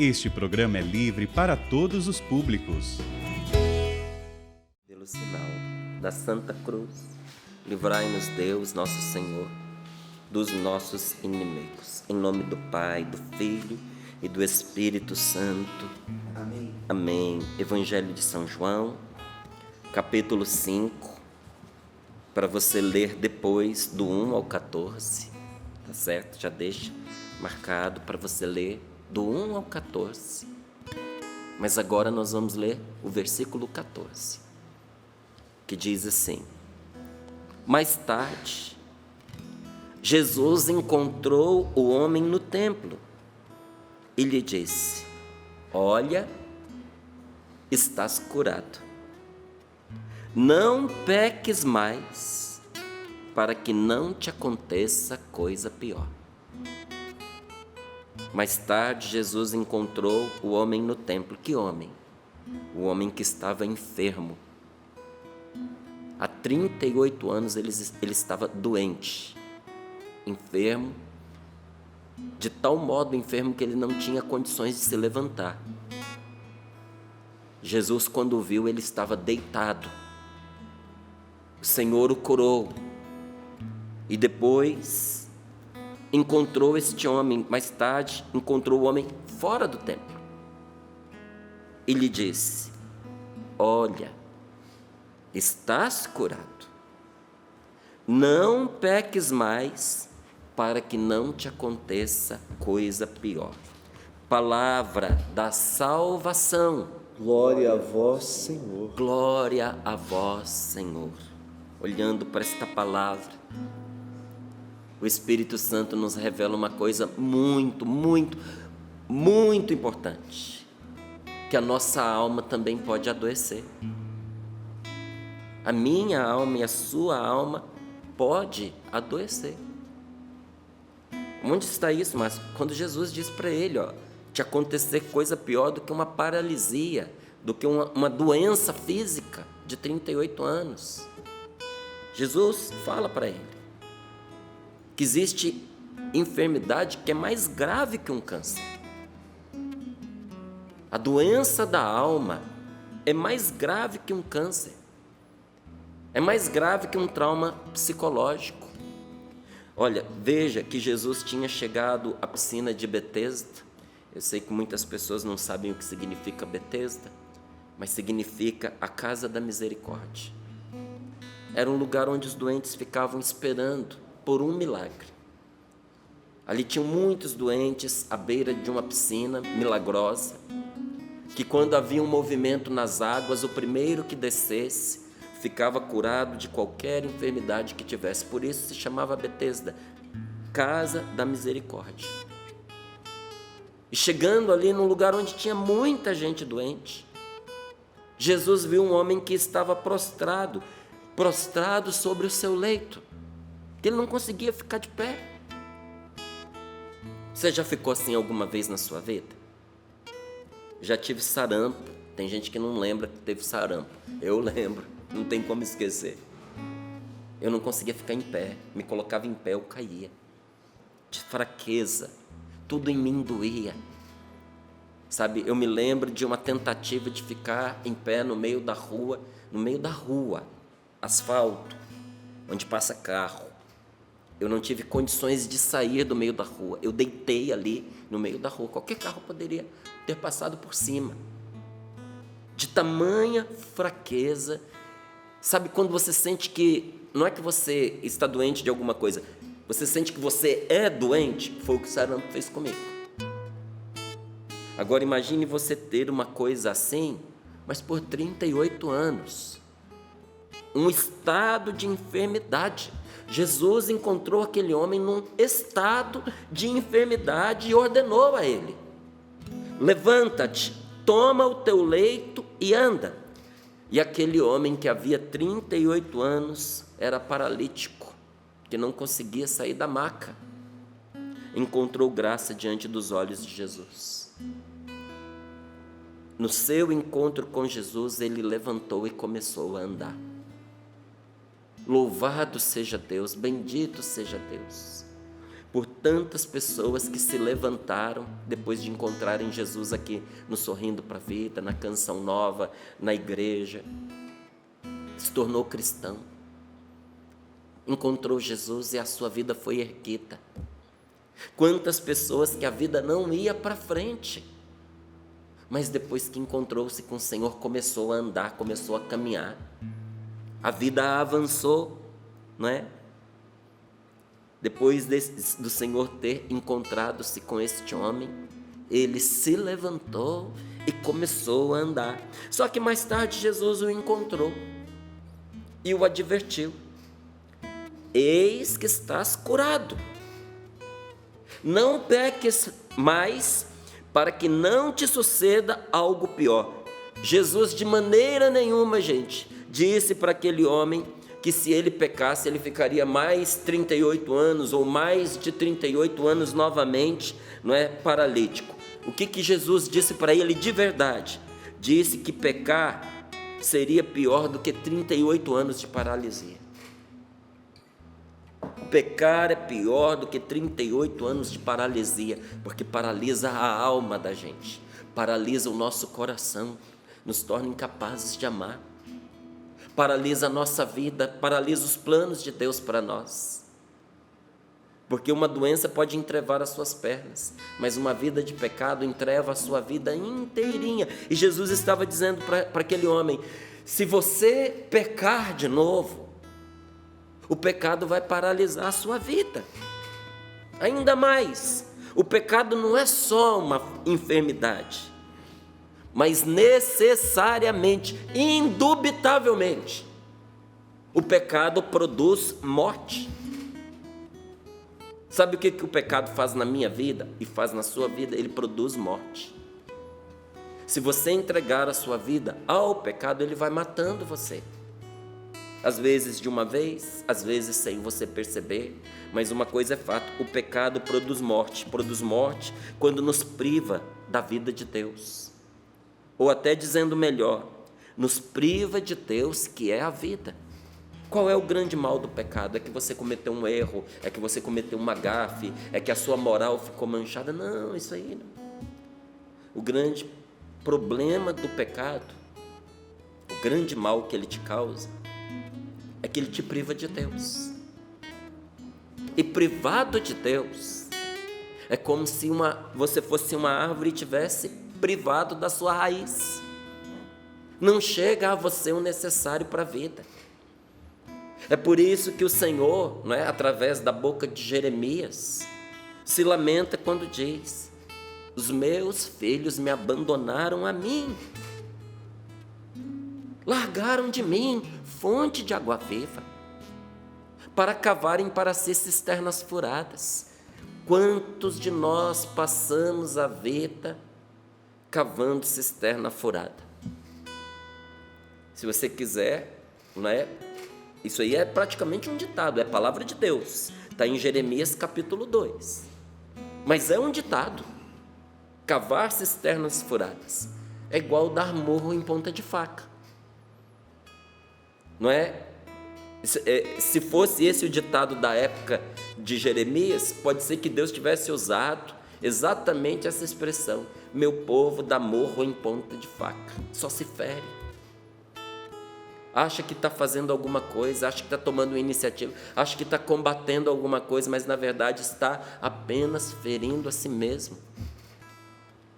Este programa é livre para todos os públicos. Pelo sinal da Santa Cruz, livrai-nos Deus, nosso Senhor, dos nossos inimigos. Em nome do Pai, do Filho e do Espírito Santo. Amém. Amém. Evangelho de São João, capítulo 5, para você ler depois do 1 ao 14, tá certo? Já deixa marcado para você ler do 1 ao 14. Mas agora nós vamos ler o versículo 14, que diz assim: Mais tarde, Jesus encontrou o homem no templo e lhe disse: Olha, estás curado. Não peques mais, para que não te aconteça coisa pior. Mais tarde, Jesus encontrou o homem no templo. Que homem? O homem que estava enfermo. Há 38 anos ele estava doente, enfermo, de tal modo enfermo que ele não tinha condições de se levantar. Jesus, quando o viu, ele estava deitado. O Senhor o curou. E depois encontrou este homem, mais tarde encontrou o homem fora do templo. E lhe disse: Olha, estás curado. Não peques mais, para que não te aconteça coisa pior. Palavra da salvação. Glória a vós, Senhor. Glória a vós, Senhor. Olhando para esta palavra, o Espírito Santo nos revela uma coisa muito, muito, muito importante: que a nossa alma também pode adoecer. A minha alma e a sua alma pode adoecer. Onde está isso? Mas quando Jesus disse para ele, te acontecer coisa pior do que uma paralisia, do que uma doença física de 38 anos. Jesus fala para ele que existe enfermidade que é mais grave que um câncer. A doença da alma é mais grave que um câncer. É mais grave que um trauma psicológico. Olha, veja que Jesus tinha chegado à piscina de Betesda. Eu sei que muitas pessoas não sabem o que significa Betesda, mas significa a casa da misericórdia. Era um lugar onde os doentes ficavam esperando por um milagre. Ali tinham muitos doentes à beira de uma piscina milagrosa, que quando havia um movimento nas águas, o primeiro que descesse ficava curado de qualquer enfermidade que tivesse. Por isso se chamava Betesda, casa da misericórdia. E chegando ali num lugar onde tinha muita gente doente, Jesus viu um homem que estava prostrado sobre o seu leito, que ele não conseguia ficar de pé. Você já ficou assim alguma vez na sua vida? Já tive sarampo. Tem gente que não lembra que teve sarampo. Eu lembro, não tem como esquecer. Eu não conseguia ficar em pé. Me colocava em pé, eu caía. De fraqueza. Tudo em mim doía. Sabe, eu me lembro de uma tentativa de ficar em pé no meio da rua, asfalto, onde passa carro. Eu não tive condições de sair do meio da rua. Eu deitei ali no meio da rua. Qualquer carro poderia ter passado por cima. De tamanha fraqueza. Sabe quando você sente que não é que você está doente de alguma coisa, você sente que você é doente? Foi o que o sarampo fez comigo. Agora imagine você ter uma coisa assim, mas por 38 anos. Um estado de enfermidade. Jesus encontrou aquele homem num estado de enfermidade e ordenou a ele: levanta-te, toma o teu leito e anda. E aquele homem que havia 38 anos era paralítico, que não conseguia sair da maca, encontrou graça diante dos olhos de Jesus. No seu encontro com Jesus, ele levantou e começou a andar. Louvado seja Deus, bendito seja Deus, por tantas pessoas que se levantaram depois de encontrarem Jesus aqui no Sorrindo para a Vida, na Canção Nova, na igreja. Se tornou cristão, encontrou Jesus e a sua vida foi erguida. Quantas pessoas que a vida não ia para frente, mas depois que encontrou-se com o Senhor, começou a andar, começou a caminhar. A vida avançou, não é? Depois do Senhor ter encontrado-se com este homem, ele se levantou e começou a andar. Só que mais tarde Jesus o encontrou e o advertiu: eis que estás curado, não peques mais, para que não te suceda algo pior. Jesus de maneira nenhuma, gente, disse para aquele homem que se ele pecasse, ele ficaria mais 38 anos ou mais de 38 anos novamente, não é, paralítico. O que Jesus disse para ele de verdade? Disse que pecar seria pior do que 38 anos de paralisia. Pecar é pior do que 38 anos de paralisia, porque paralisa a alma da gente, paralisa o nosso coração, nos torna incapazes de amar, paralisa a nossa vida, paralisa os planos de Deus para nós. Porque uma doença pode entrevar as suas pernas, mas uma vida de pecado entreva a sua vida inteirinha. E Jesus estava dizendo para aquele homem: se você pecar de novo, o pecado vai paralisar a sua vida. Ainda mais, o pecado não é só uma enfermidade, mas necessariamente, indubitavelmente, o pecado produz morte. Sabe o que o pecado faz na minha vida e faz na sua vida? Ele produz morte. Se você entregar a sua vida ao pecado, ele vai matando você. Às vezes de uma vez, às vezes sem você perceber, mas uma coisa é fato: o pecado produz morte quando nos priva da vida de Deus. Ou até dizendo melhor, nos priva de Deus, que é a vida. Qual é o grande mal do pecado? É que você cometeu um erro, é que você cometeu uma gafe, é que a sua moral ficou manchada. Não, isso aí não. O grande problema do pecado, o grande mal que ele te causa, é que ele te priva de Deus. E privado de Deus é como se você fosse uma árvore e tivesse privado da sua raiz. Não chega a você o necessário para a vida. É por isso que o Senhor, não é, através da boca de Jeremias, se lamenta quando diz: os meus filhos me abandonaram a mim, largaram de mim fonte de água viva, para cavarem para si cisternas furadas. Quantos de nós passamos a vida cavando cisterna furada? Se você quiser, não é? Isso aí é praticamente um ditado, é palavra de Deus, está em Jeremias capítulo 2, mas é um ditado. Cavar cisternas furadas é igual dar murro em ponta de faca, não é? Se fosse esse o ditado da época de Jeremias, pode ser que Deus tivesse usado exatamente essa expressão: meu povo dá murro em ponta de faca, só se fere. Acha que está fazendo alguma coisa, acha que está tomando iniciativa, acha que está combatendo alguma coisa, mas na verdade está apenas ferindo a si mesmo.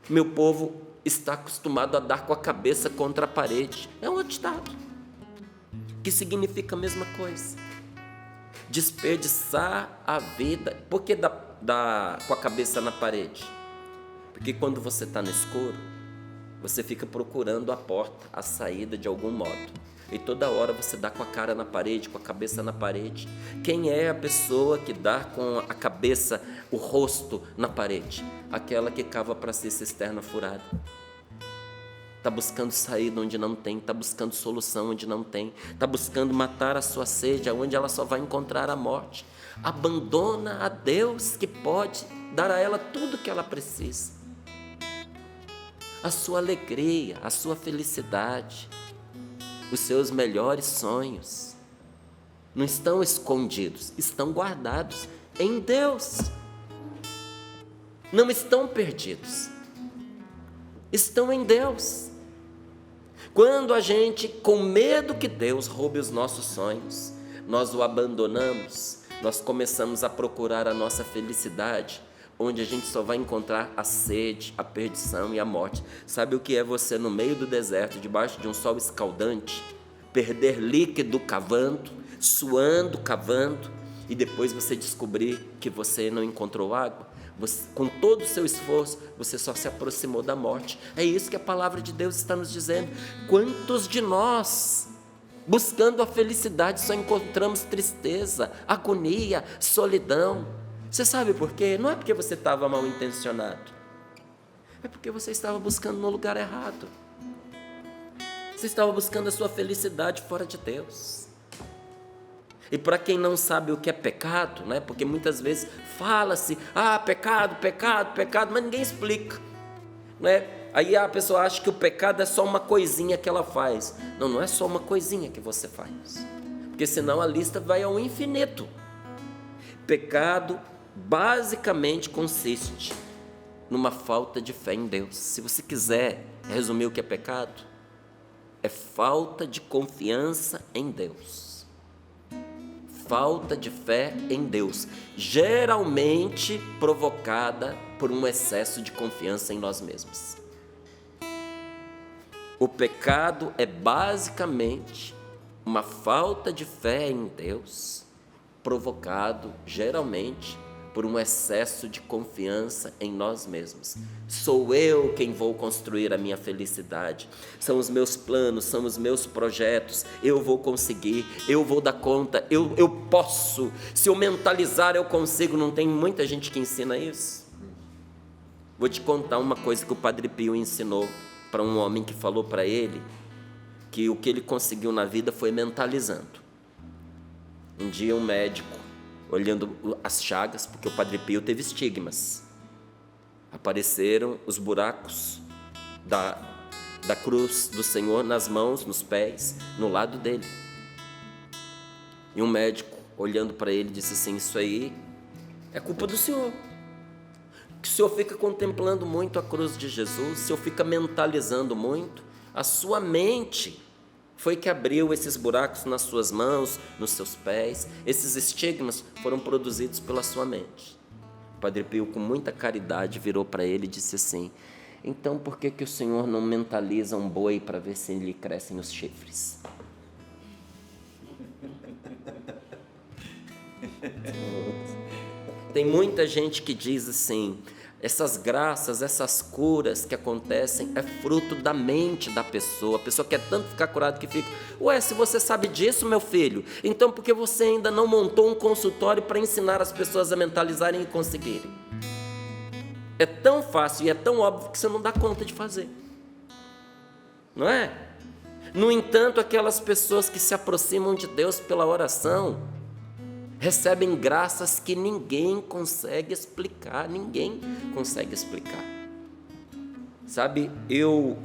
Meu povo está acostumado a dar com a cabeça contra a parede. É um ditado que significa a mesma coisa: desperdiçar a vida. Por que dá com a cabeça na parede? Porque quando você está no escuro, você fica procurando a porta, a saída de algum modo. E toda hora você dá com a cara na parede, com a cabeça na parede. Quem é a pessoa que dá com a cabeça, o rosto na parede? Aquela que cava para si cisterna furada. Está buscando saída onde não tem, está buscando solução onde não tem, está buscando matar a sua sede, onde ela só vai encontrar a morte. Abandona a Deus, que pode dar a ela tudo que ela precisa. A sua alegria, a sua felicidade, os seus melhores sonhos não estão escondidos, estão guardados em Deus. não estão perdidos, estão em Deus. Quando a gente, com medo que Deus roube os nossos sonhos, nós o abandonamos, nós começamos a procurar a nossa felicidade, onde a gente só vai encontrar a sede, a perdição e a morte. Sabe o que é você no meio do deserto, debaixo de um sol escaldante, perder líquido cavando, suando, cavando, e depois você descobrir que você não encontrou água? Você, com todo o seu esforço, você só se aproximou da morte. É isso que a palavra de Deus está nos dizendo. Quantos de nós, buscando a felicidade, só encontramos tristeza, agonia, solidão? Você sabe por quê? Não é porque você estava mal intencionado, é porque você estava buscando no lugar errado. Você estava buscando a sua felicidade fora de Deus. E para quem não sabe o que é pecado, né? Porque muitas vezes fala-se, pecado, pecado, pecado, mas ninguém explica, né? Aí a pessoa acha que o pecado é só uma coisinha que ela faz. Não, não é só uma coisinha que você faz, porque senão a lista vai ao infinito. Pecado basicamente consiste numa falta de fé em Deus. Se você quiser resumir o que é pecado, é falta de confiança em Deus. Falta de fé em Deus, geralmente provocada por um excesso de confiança em nós mesmos. O pecado é basicamente uma falta de fé em Deus, provocado geralmente por um excesso de confiança em nós mesmos. Sou eu quem vou construir a minha felicidade, são os meus planos, são os meus projetos, eu vou conseguir, eu vou dar conta, eu posso, se eu mentalizar eu consigo. Não tem muita gente que ensina isso? Vou te contar uma coisa que o Padre Pio ensinou para um homem que falou para ele que o que ele conseguiu na vida foi mentalizando. Um dia um médico, olhando as chagas, porque o Padre Pio teve estigmas, apareceram os buracos da cruz do Senhor nas mãos, nos pés, no lado dele. E um médico, olhando para ele, disse assim: isso aí é culpa do Senhor, que o Senhor fica contemplando muito a cruz de Jesus, o Senhor fica mentalizando muito, a sua mente foi que abriu esses buracos nas suas mãos, nos seus pés. Esses estigmas foram produzidos pela sua mente. O Padre Pio, com muita caridade, virou para ele e disse assim: então por que o Senhor não mentaliza um boi para ver se lhe crescem os chifres? Tem muita gente que diz assim: essas graças, essas curas que acontecem é fruto da mente da pessoa. A pessoa quer tanto ficar curada que fica: ué, se você sabe disso, meu filho, então por que você ainda não montou um consultório para ensinar as pessoas a mentalizarem e conseguirem? É tão fácil e é tão óbvio que você não dá conta de fazer, não é? No entanto, aquelas pessoas que se aproximam de Deus pela oração recebem graças que ninguém consegue explicar, Sabe, eu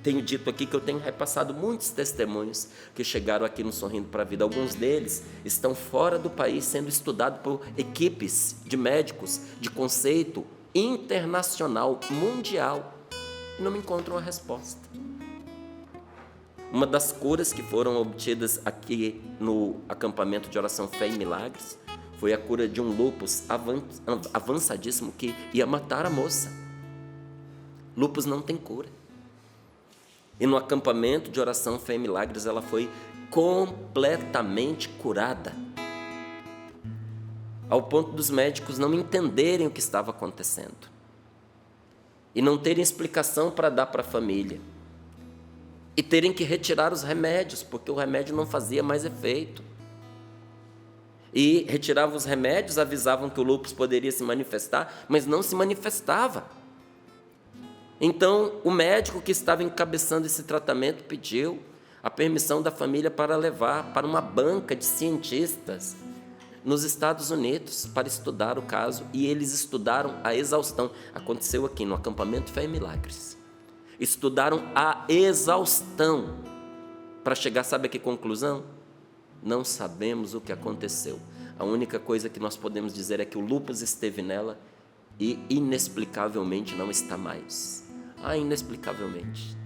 tenho dito aqui que eu tenho repassado muitos testemunhos que chegaram aqui no Sorrindo para a Vida. Alguns deles estão fora do país, sendo estudados por equipes de médicos de conceito internacional, mundial, e não me encontram a resposta. Uma das curas que foram obtidas aqui no acampamento de oração Fé e Milagres foi a cura de um lúpus avançadíssimo que ia matar a moça. Lúpus não tem cura. E no acampamento de oração Fé e Milagres ela foi completamente curada, ao ponto dos médicos não entenderem o que estava acontecendo e não terem explicação para dar para a família, e terem que retirar os remédios, porque o remédio não fazia mais efeito. E retiravam os remédios, avisavam que o lúpus poderia se manifestar, mas não se manifestava. Então, o médico que estava encabeçando esse tratamento pediu a permissão da família para levar para uma banca de cientistas nos Estados Unidos para estudar o caso, e eles estudaram a exaustão. Aconteceu aqui no acampamento Fé e Milagres. Estudaram a exaustão para chegar, sabe a que conclusão? Não sabemos o que aconteceu. A única coisa que nós podemos dizer é que o lúpus esteve nela e inexplicavelmente não está mais. Inexplicavelmente.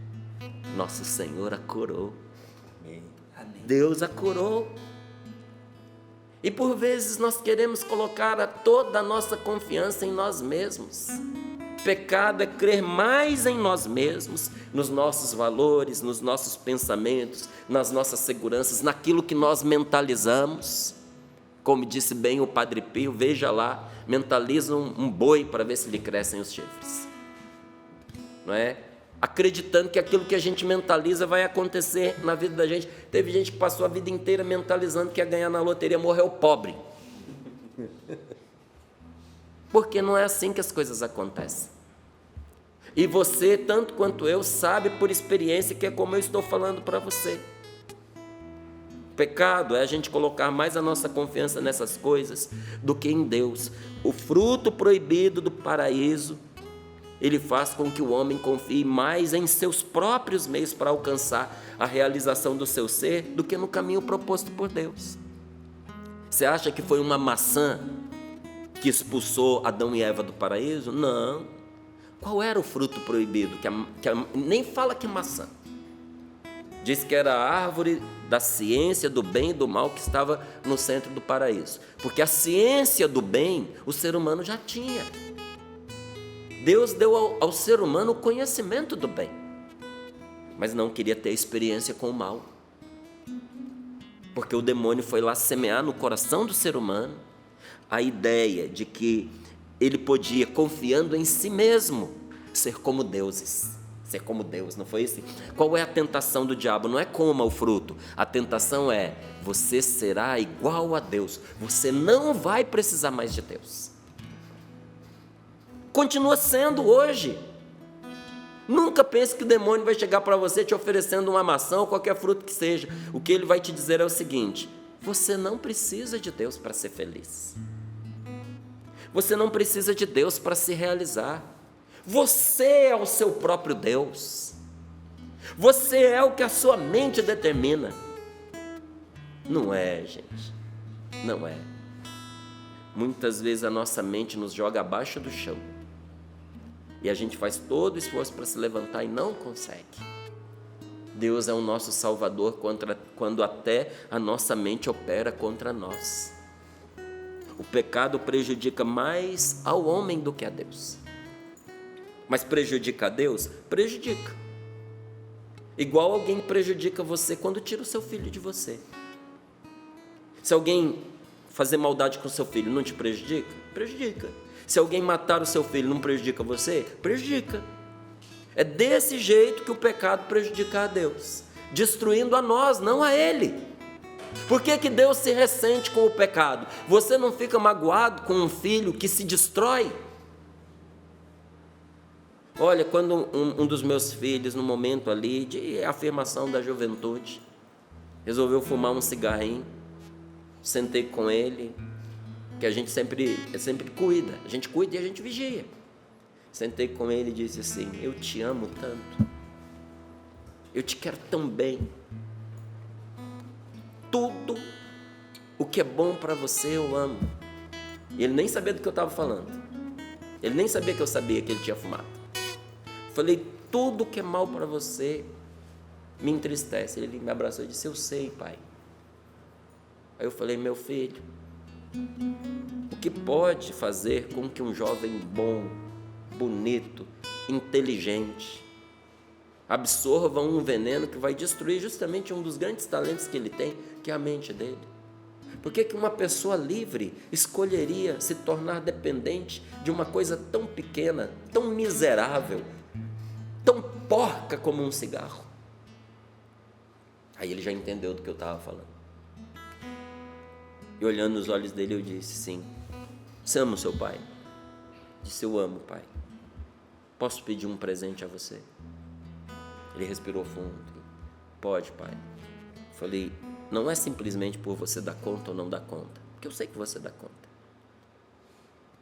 Nosso Senhor a curou. Amém. Deus a curou. E por vezes nós queremos colocar toda a nossa confiança em nós mesmos. Pecado é crer mais em nós mesmos, nos nossos valores, nos nossos pensamentos, nas nossas seguranças, naquilo que nós mentalizamos. Como disse bem o Padre Pio, veja lá, mentaliza um boi para ver se lhe crescem os chifres. Não é? Acreditando que aquilo que a gente mentaliza vai acontecer na vida da gente. Teve gente que passou a vida inteira mentalizando que ia ganhar na loteria, morreu pobre. Porque não é assim que as coisas acontecem. E você, tanto quanto eu, sabe por experiência que é como eu estou falando para você. Pecado é a gente colocar mais a nossa confiança nessas coisas do que em Deus. O fruto proibido do paraíso, ele faz com que o homem confie mais em seus próprios meios para alcançar a realização do seu ser do que no caminho proposto por Deus. Você acha que foi uma maçã que expulsou Adão e Eva do paraíso? Não. Qual era o fruto proibido? Nem fala que é maçã. Diz que era a árvore da ciência do bem e do mal que estava no centro do paraíso. Porque a ciência do bem o ser humano já tinha. Deus deu ao ser humano o conhecimento do bem, mas não queria ter experiência com o mal. Porque o demônio foi lá semear no coração do ser humano a ideia de que ele podia, confiando em si mesmo, ser como deuses. Ser como Deus, não foi isso? Qual é a tentação do diabo? Não é coma o fruto. A tentação é, você será igual a Deus. Você não vai precisar mais de Deus. Continua sendo hoje. Nunca pense que o demônio vai chegar para você te oferecendo uma maçã ou qualquer fruto que seja. O que ele vai te dizer é o seguinte: você não precisa de Deus para ser feliz. Você não precisa de Deus para se realizar. Você é o seu próprio Deus. Você é o que a sua mente determina. Não é, gente. Não é. Muitas vezes a nossa mente nos joga abaixo do chão. E a gente faz todo o esforço para se levantar e não consegue. Deus é o nosso Salvador quando até a nossa mente opera contra nós. O pecado prejudica mais ao homem do que a Deus. Mas prejudica a Deus? Prejudica. Igual alguém prejudica você quando tira o seu filho de você. Se alguém fazer maldade com o seu filho não te prejudica? Prejudica. Se alguém matar o seu filho não prejudica você? Prejudica. É desse jeito que o pecado prejudica a Deus, destruindo a nós, não a Ele. Por que Deus se ressente com o pecado? Você não fica magoado com um filho que se destrói? Olha, quando um dos meus filhos, no momento ali de afirmação da juventude, resolveu fumar um cigarrinho, sentei com ele, que a gente sempre cuida, a gente cuida e a gente vigia. Sentei com ele e disse assim: eu te amo tanto, eu te quero tão bem, tudo o que é bom para você eu amo. E ele nem sabia do que eu estava falando, ele nem sabia que eu sabia que ele tinha fumado. Falei: tudo que é mal para você me entristece. Ele me abraçou e disse: eu sei, pai. Aí eu falei: meu filho, o que pode fazer com que um jovem bom, bonito, inteligente, absorva um veneno que vai destruir justamente um dos grandes talentos que ele tem, que é a mente dele? Por que uma pessoa livre escolheria se tornar dependente de uma coisa tão pequena, tão miserável, tão porca como um cigarro? Aí ele já entendeu do que eu estava falando. E olhando nos olhos dele, eu disse: sim. Você ama o seu pai? Disse: eu amo, pai. Posso pedir um presente a você? Ele respirou fundo. Pode, pai. Falei: não é simplesmente por você dar conta ou não dar conta, porque eu sei que você dá conta.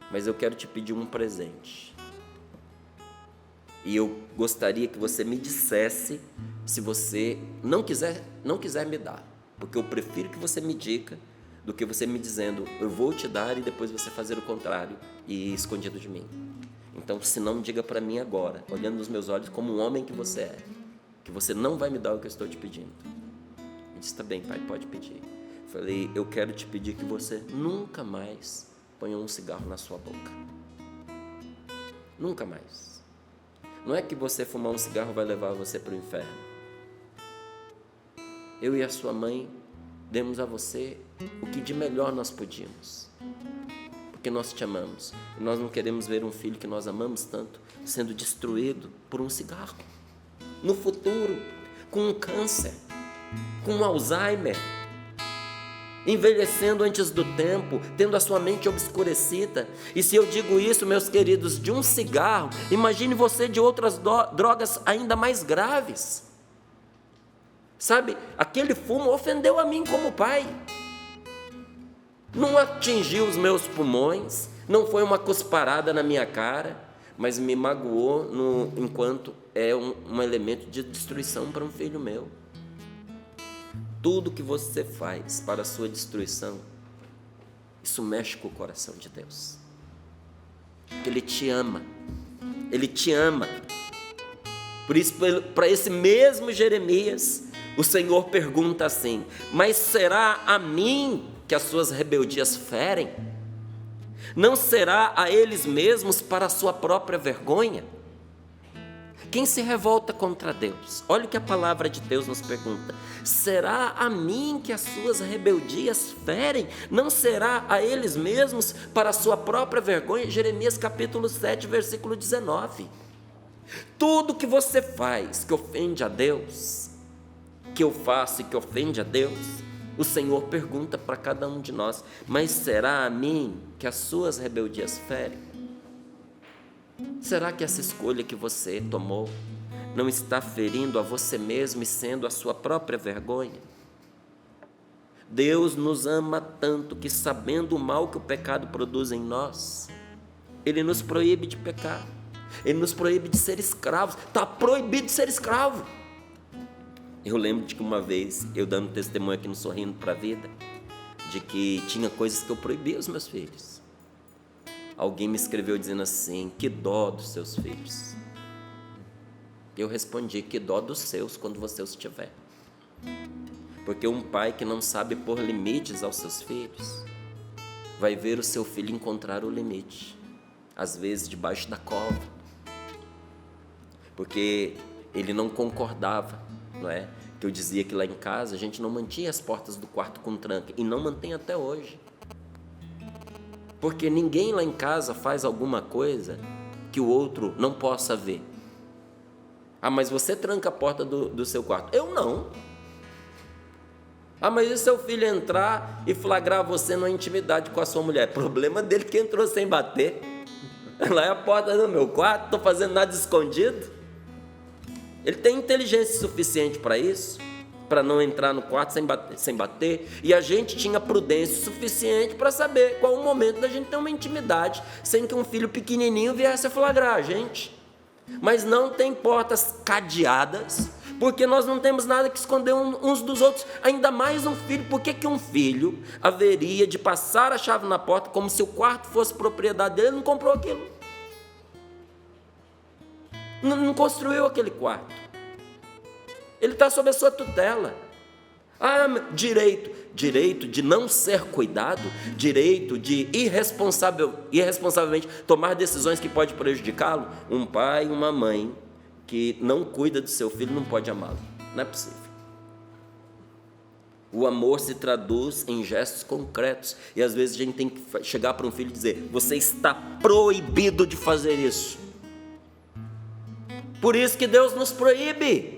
Mas eu quero te pedir um presente. E eu gostaria que você me dissesse se você não quiser me dar, porque eu prefiro que você me diga do que você me dizendo, eu vou te dar e depois você fazer o contrário e ir escondido de mim. Então, se não, diga para mim agora, olhando nos meus olhos como um homem que você é, que você não vai me dar o que eu estou te pedindo. Ele disse, tá bem, pai, pode pedir. Falei, eu quero te pedir que você nunca mais ponha um cigarro na sua boca. Nunca mais. Não é que você fumar um cigarro vai levar você para o inferno. Eu e a sua mãe demos a você o que de melhor nós podíamos. Porque nós te amamos. E nós não queremos ver um filho que nós amamos tanto sendo destruído por um cigarro. No futuro, com um câncer, com um Alzheimer, envelhecendo antes do tempo, tendo a sua mente obscurecida. E se eu digo isso, meus queridos, de um cigarro, imagine você de outras drogas ainda mais graves. Sabe, aquele fumo ofendeu a mim como pai. Não atingiu os meus pulmões, não foi uma cusparada na minha cara, mas me magoou enquanto é um elemento de destruição para um filho meu. Tudo que você faz para a sua destruição, isso mexe com o coração de Deus. Ele te ama. Ele te ama. Por isso, para esse mesmo Jeremias, o Senhor pergunta assim, mas será a mim que as suas rebeldias ferem? Não será a eles mesmos para a sua própria vergonha? Quem se revolta contra Deus? Olha o que a palavra de Deus nos pergunta. Será a mim que as suas rebeldias ferem? Não será a eles mesmos para a sua própria vergonha? Jeremias capítulo 7, versículo 19. Tudo que você faz que ofende a Deus, que eu faço e que ofende a Deus, o Senhor pergunta para cada um de nós, mas será a mim que as suas rebeldias ferem? Será que essa escolha que você tomou não está ferindo a você mesmo e sendo a sua própria vergonha? Deus nos ama tanto que, sabendo o mal que o pecado produz em nós, Ele nos proíbe de pecar, Ele nos proíbe de ser escravos. Está proibido de ser escravo. Eu lembro de que uma vez, eu dando testemunho aqui no Sorrindo para a Vida, de que tinha coisas que eu proibia aos meus filhos. Alguém me escreveu dizendo assim, que dó dos seus filhos. Eu respondi, que dó dos seus quando você os tiver. Porque um pai que não sabe pôr limites aos seus filhos, vai ver o seu filho encontrar o limite, às vezes debaixo da cova, porque ele não concordava, não é? Que eu dizia que lá em casa a gente não mantinha as portas do quarto com tranca, e não mantém até hoje. Porque ninguém lá em casa faz alguma coisa que o outro não possa ver. Ah, mas você tranca a porta do seu quarto. Eu não. Ah, mas e se seu filho entrar e flagrar você numa intimidade com a sua mulher? Problema dele que entrou sem bater. Lá é a porta do meu quarto, estou fazendo nada escondido. Ele tem inteligência suficiente para isso, para não entrar no quarto sem bater, e a gente tinha prudência suficiente para saber qual o momento da gente ter uma intimidade, sem que um filho pequenininho viesse a flagrar a gente. Mas não tem portas cadeadas, porque nós não temos nada que esconder uns dos outros, ainda mais um filho. Por que um filho haveria de passar a chave na porta como se o quarto fosse propriedade dele? Ele não comprou aquilo, não construiu aquele quarto, ele está sob a sua tutela. Ah, direito de não ser cuidado, direito de irresponsavelmente tomar decisões que podem prejudicá-lo. Um pai e uma mãe que não cuida do seu filho não pode amá-lo, não é possível. O amor se traduz em gestos concretos, e às vezes a gente tem que chegar para um filho e dizer, você está proibido de fazer isso. Por isso que Deus nos proíbe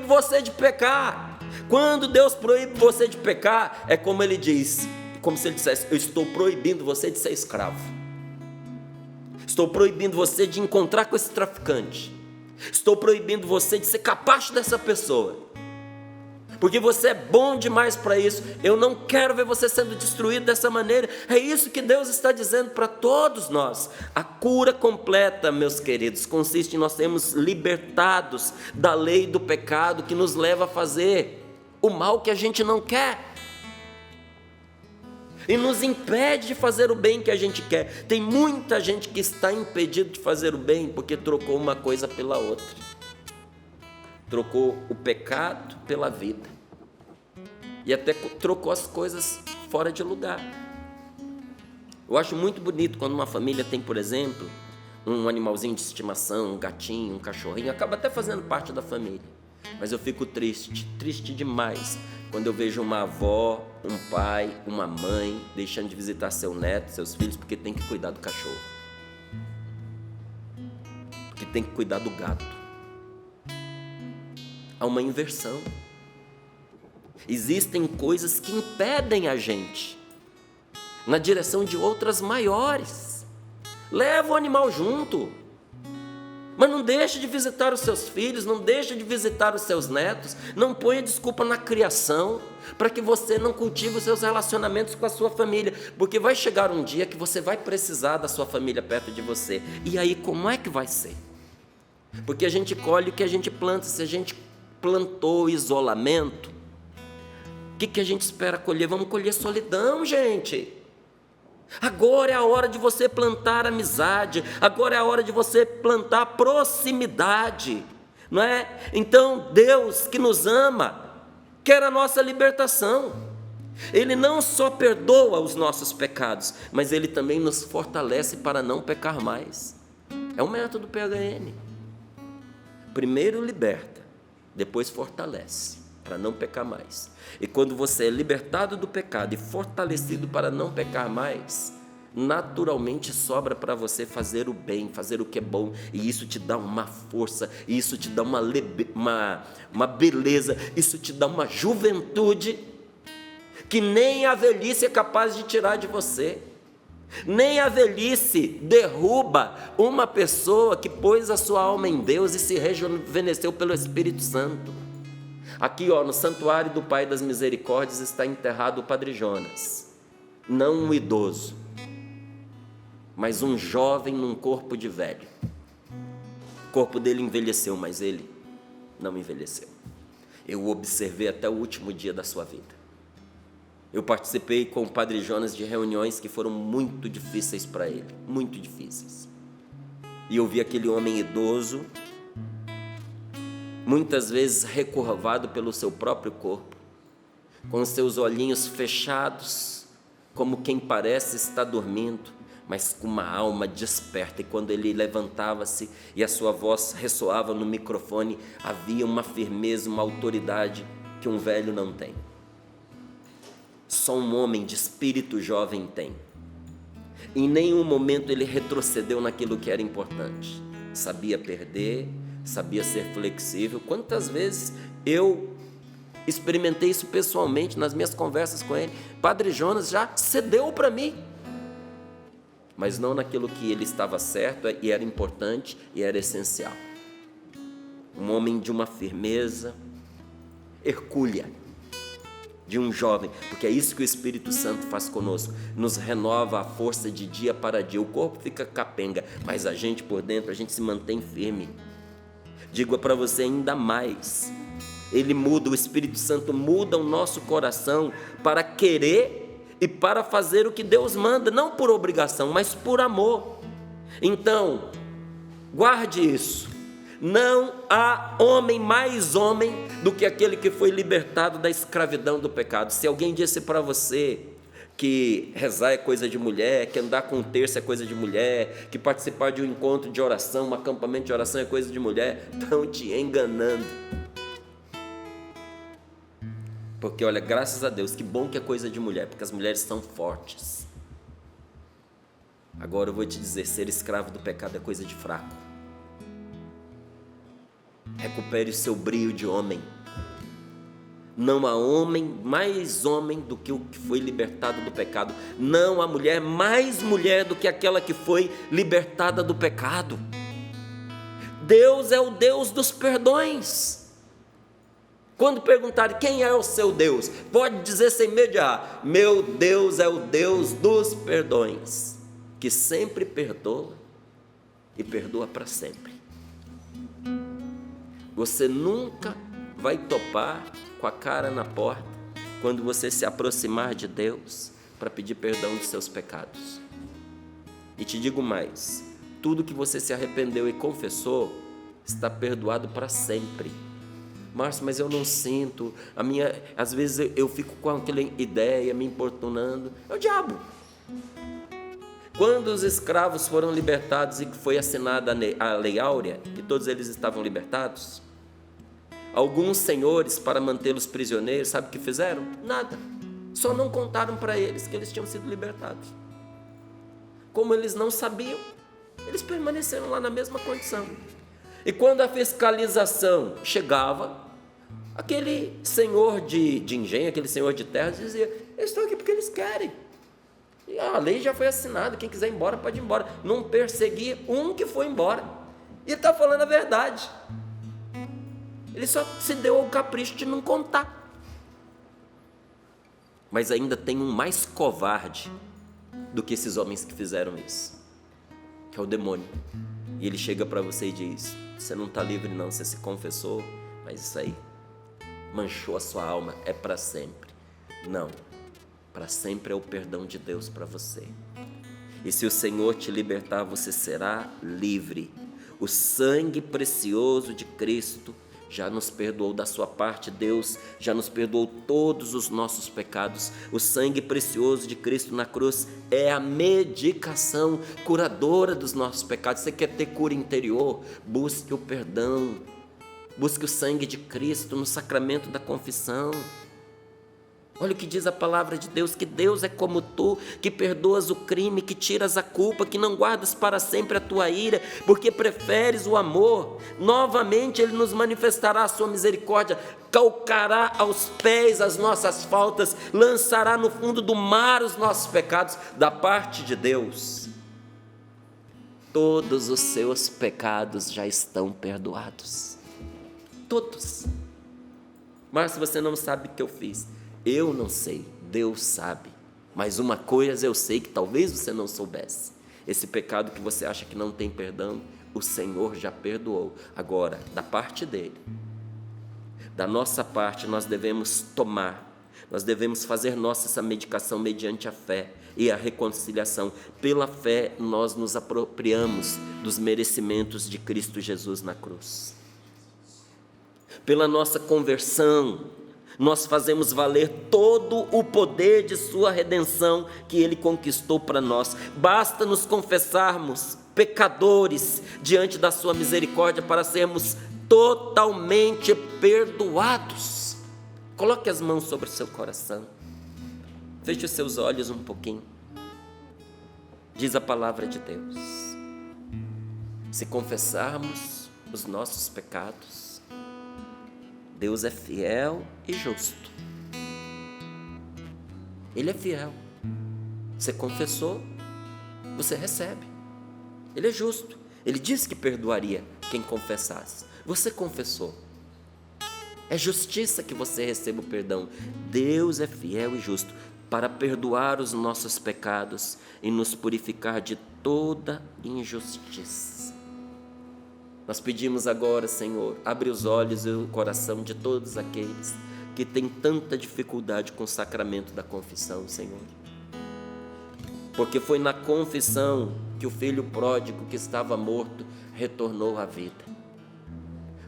você de pecar. Quando Deus proíbe você de pecar, é como Ele diz, como se Ele dissesse, eu estou proibindo você de ser escravo, estou proibindo você de encontrar com esse traficante, estou proibindo você de ser capaz dessa pessoa, porque você é bom demais para isso. Eu não quero ver você sendo destruído dessa maneira. É isso que Deus está dizendo para todos nós. A cura completa, meus queridos, consiste em nós sermos libertados da lei do pecado que nos leva a fazer o mal que a gente não quer. e nos impede de fazer o bem que a gente quer. Tem muita gente que está impedido de fazer o bem porque trocou uma coisa pela outra. Trocou o pecado pela vida. E até trocou as coisas fora de lugar. Eu acho muito bonito quando uma família tem, por exemplo, um animalzinho de estimação, um gatinho, um cachorrinho, acaba até fazendo parte da família. Mas eu fico triste demais, quando eu vejo uma avó, um pai, uma mãe deixando de visitar seu neto, seus filhos, porque tem que cuidar do cachorro. Porque tem que cuidar do gato. Há uma inversão. Existem coisas que impedem a gente na direção de outras maiores. Leva o animal junto, mas não deixe de visitar os seus filhos, não deixe de visitar os seus netos, não ponha desculpa na criação para que você não cultive os seus relacionamentos com a sua família, porque vai chegar um dia que você vai precisar da sua família perto de você, e aí como é que vai ser? Porque a gente colhe o que a gente planta. Se a gente plantou isolamento, o que a gente espera colher? Vamos colher solidão, gente. Agora é a hora de você plantar amizade, agora é a hora de você plantar proximidade, não é? Então Deus que nos ama quer a nossa libertação. Ele não só perdoa os nossos pecados, mas Ele também nos fortalece para não pecar mais. É um método PHN. Primeiro liberta, depois fortalece para não pecar mais. E quando você é libertado do pecado e fortalecido para não pecar mais, naturalmente sobra para você fazer o bem, fazer o que é bom, e isso te dá uma força, e isso te dá uma beleza, isso te dá uma juventude que nem a velhice é capaz de tirar de você. Nem a velhice derruba uma pessoa que pôs a sua alma em Deus e se rejuvenesceu pelo Espírito Santo. Aqui, no santuário do Pai das Misericórdias está enterrado o Padre Jonas, não um idoso, mas um jovem num corpo de velho. O corpo dele envelheceu, mas ele não envelheceu. Eu o observei até o último dia da sua vida. Eu participei com o Padre Jonas de reuniões que foram muito difíceis para ele, muito difíceis. E eu vi aquele homem idoso, muitas vezes recurvado pelo seu próprio corpo, com seus olhinhos fechados, como quem parece estar dormindo, mas com uma alma desperta. E quando ele levantava-se e a sua voz ressoava no microfone, havia uma firmeza, uma autoridade que um velho não tem. Só um homem de espírito jovem tem. Em nenhum momento ele retrocedeu naquilo que era importante. Sabia perder, sabia ser flexível. Quantas vezes eu experimentei isso pessoalmente nas minhas conversas com ele. Padre Jonas já cedeu para mim, mas não naquilo que ele estava certo e era importante e era essencial. Um homem de uma firmeza hercúlea, de um jovem, porque é isso que o Espírito Santo faz conosco, nos renova a força de dia para dia. O corpo fica capenga, mas a gente por dentro, a gente se mantém firme. Digo para você ainda mais, ele muda, o Espírito Santo muda o nosso coração para querer e para fazer o que Deus manda, não por obrigação, mas por amor. Então, guarde isso. Não há homem mais homem do que aquele que foi libertado da escravidão do pecado. Se alguém disse para você que rezar é coisa de mulher, que andar com um terço é coisa de mulher, que participar de um encontro de oração, um acampamento de oração é coisa de mulher, estão te enganando. Porque olha, graças a Deus, que bom que é coisa de mulher, porque as mulheres são fortes. Agora eu vou te dizer, ser escravo do pecado é coisa de fraco. Recupere o seu brio de homem. Não há homem mais homem do que o que foi libertado do pecado. Não há mulher mais mulher do que aquela que foi libertada do pecado. Deus é o Deus dos perdões. Quando perguntarem quem é o seu Deus, pode dizer sem mediar: meu Deus é o Deus dos perdões, que sempre perdoa e perdoa para sempre. Você nunca vai topar com a cara na porta quando você se aproximar de Deus, para pedir perdão dos seus pecados. E te digo mais, tudo que você se arrependeu e confessou está perdoado para sempre. Márcio, mas eu não sinto, às vezes eu fico com aquela ideia me importunando. É o diabo. Quando os escravos foram libertados e foi assinada a Lei Áurea, e todos eles estavam libertados, alguns senhores, para mantê-los prisioneiros, sabe o que fizeram? Nada. Só não contaram para eles que eles tinham sido libertados. Como eles não sabiam, eles permaneceram lá na mesma condição. E quando a fiscalização chegava, aquele senhor de engenho, aquele senhor de terra dizia: eu estou aqui porque eles querem. E a lei já foi assinada, quem quiser ir embora pode ir embora. Não perseguir um que foi embora. E está falando a verdade. Ele só se deu ao capricho de não contar. Mas ainda tem um mais covarde do que esses homens que fizeram isso, que é o demônio. E ele chega para você e diz: você não está livre não, você se confessou, mas isso aí manchou a sua alma, é para sempre. Não, para sempre é o perdão de Deus para você. E se o Senhor te libertar, você será livre. O sangue precioso de Cristo já nos perdoou da sua parte. Deus já nos perdoou todos os nossos pecados. O sangue precioso de Cristo na cruz é a medicação curadora dos nossos pecados. Você quer ter cura interior? Busque o perdão. Busque o sangue de Cristo no sacramento da confissão. Olha o que diz a palavra de Deus, que Deus é como tu, que perdoas o crime, que tiras a culpa, que não guardas para sempre a tua ira, porque preferes o amor. Novamente Ele nos manifestará a sua misericórdia, calcará aos pés as nossas faltas, lançará no fundo do mar os nossos pecados. Da parte de Deus, todos os seus pecados já estão perdoados. Todos. Mas se você não sabe o que eu fiz, eu não sei, Deus sabe. Mas uma coisa eu sei que talvez você não soubesse: esse pecado que você acha que não tem perdão, o Senhor já perdoou. Agora, da parte dele, da nossa parte, nós devemos nós devemos fazer nossa essa medicação mediante a fé e a reconciliação. Pela fé nós nos apropriamos dos merecimentos de Cristo Jesus na cruz. Pela nossa conversão, nós fazemos valer todo o poder de sua redenção que Ele conquistou para nós. Basta nos confessarmos pecadores diante da sua misericórdia para sermos totalmente perdoados. Coloque as mãos sobre o seu coração. Feche os seus olhos um pouquinho. Diz a palavra de Deus: se confessarmos os nossos pecados, Deus é fiel e justo. Ele é fiel. Você confessou, você recebe. Ele é justo. Ele disse que perdoaria quem confessasse. Você confessou. É justiça que você receba o perdão. Deus é fiel e justo para perdoar os nossos pecados e nos purificar de toda injustiça. Nós pedimos agora, Senhor, abre os olhos e o coração de todos aqueles que têm tanta dificuldade com o sacramento da confissão, Senhor. Porque foi na confissão que o filho pródigo que estava morto retornou à vida.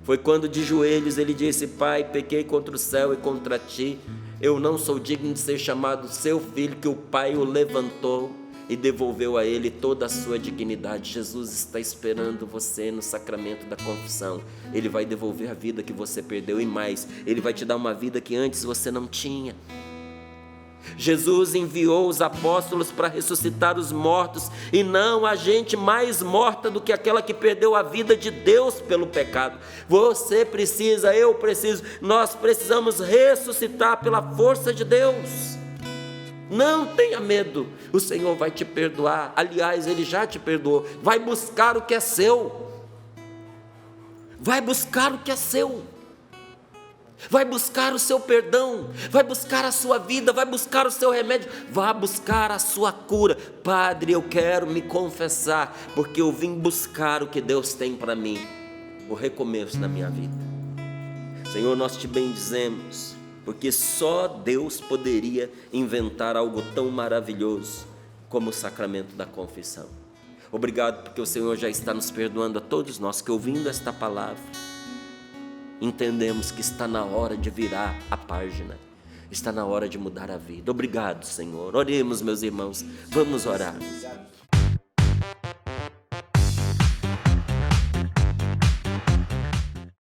Foi quando de joelhos ele disse: Pai, pequei contra o céu e contra ti, eu não sou digno de ser chamado seu filho, que o Pai o levantou e devolveu a ele toda a sua dignidade. Jesus está esperando você no sacramento da confissão. Ele vai devolver a vida que você perdeu e mais, Ele vai te dar uma vida que antes você não tinha. Jesus enviou os apóstolos para ressuscitar os mortos, e não a gente mais morta do que aquela que perdeu a vida de Deus pelo pecado. Você precisa, eu preciso, nós precisamos ressuscitar pela força de Deus. Não tenha medo, o Senhor vai te perdoar. Aliás, Ele já te perdoou. Vai buscar o que é seu. Vai buscar o que é seu. Vai buscar o seu perdão. Vai buscar a sua vida. Vai buscar o seu remédio. Vai buscar a sua cura. Padre, eu quero me confessar, porque eu vim buscar o que Deus tem para mim. O recomeço na minha vida. Senhor, nós te bendizemos porque só Deus poderia inventar algo tão maravilhoso como o sacramento da confissão. Obrigado porque o Senhor já está nos perdoando a todos nós que, ouvindo esta palavra, entendemos que está na hora de virar a página, está na hora de mudar a vida. Obrigado, Senhor. Oremos, meus irmãos, vamos orar.